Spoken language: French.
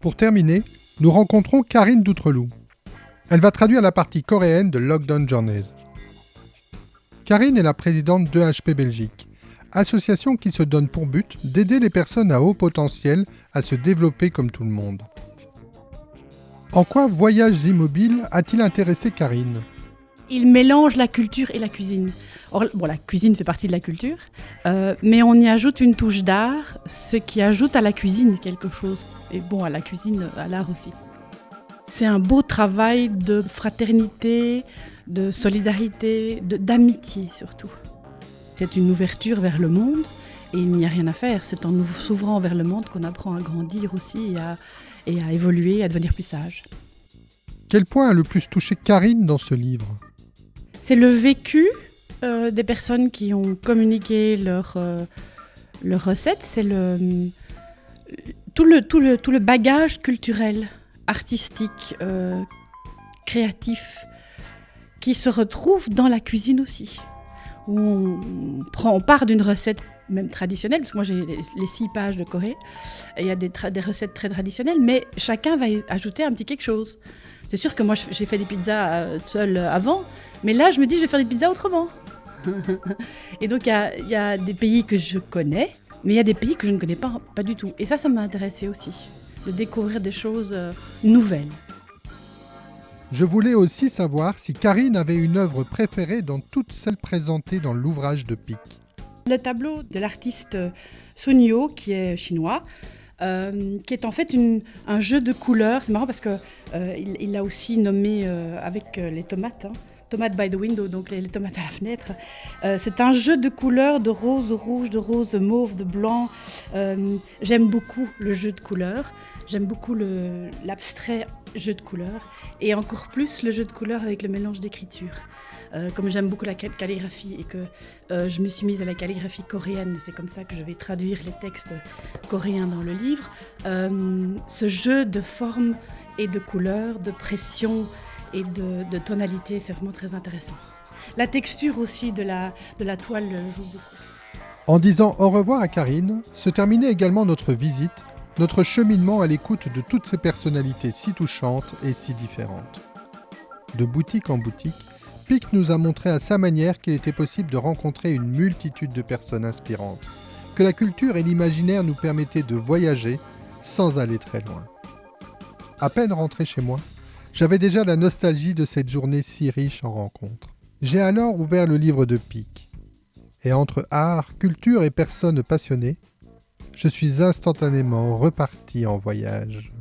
Pour terminer, nous rencontrons Karine Doutreloup. Elle va traduire la partie coréenne de Lockdown Journeys. Karine est la présidente d'EHP Belgique, association qui se donne pour but d'aider les personnes à haut potentiel à se développer comme tout le monde. En quoi Voyages Immobiles a-t-il intéressé Karine ? Il mélange la culture et la cuisine. Or, la cuisine fait partie de la culture, mais on y ajoute une touche d'art, ce qui ajoute à la cuisine quelque chose. Et à la cuisine, à l'art aussi. C'est un beau travail de fraternité, de solidarité, d'amitié surtout. C'est une ouverture vers le monde et il n'y a rien à faire. C'est en s'ouvrant vers le monde qu'on apprend à grandir aussi et à évoluer, à devenir plus sage. Quel point a le plus touché Karine dans ce livre ? C'est le vécu des personnes qui ont communiqué leurs recettes. C'est tout le bagage culturel, artistique, créatif, qui se retrouve dans la cuisine aussi. Où on part d'une recette même traditionnelle, parce que moi j'ai les 6 pages de Corée, et il y a des recettes très traditionnelles, mais chacun va y ajouter un petit quelque chose. C'est sûr que moi j'ai fait des pizzas seule avant, mais là je me dis je vais faire des pizzas autrement. Et donc il y a des pays que je connais, mais il y a des pays que je ne connais pas du tout. Et ça m'a intéressée aussi, de découvrir des choses nouvelles. Je voulais aussi savoir si Karine avait une œuvre préférée dans toutes celles présentées dans l'ouvrage de Pic. Le tableau de l'artiste Sun Yo, qui est chinois, qui est en fait un jeu de couleurs. C'est marrant parce qu'il l'a aussi nommé avec les tomates, tomates by the window, donc les tomates à la fenêtre. C'est un jeu de couleurs, de rose, de rouge, de rose, de mauve, de blanc. J'aime beaucoup le jeu de couleurs. J'aime beaucoup l'abstrait jeu de couleurs et encore plus le jeu de couleurs avec le mélange d'écriture. Comme j'aime beaucoup la calligraphie et que je me suis mise à la calligraphie coréenne, c'est comme ça que je vais traduire les textes coréens dans le livre, ce jeu de formes et de couleurs, de pression et de tonalité, c'est vraiment très intéressant. La texture aussi de la toile joue beaucoup. En disant au revoir à Karine, se terminait également notre visite, notre cheminement à l'écoute de toutes ces personnalités si touchantes et si différentes. De boutique en boutique, Pic nous a montré à sa manière qu'il était possible de rencontrer une multitude de personnes inspirantes, que la culture et l'imaginaire nous permettaient de voyager sans aller très loin. À peine rentré chez moi, j'avais déjà la nostalgie de cette journée si riche en rencontres. J'ai alors ouvert le livre de Pic. Et entre art, culture et personnes passionnées, je suis instantanément reparti en voyage.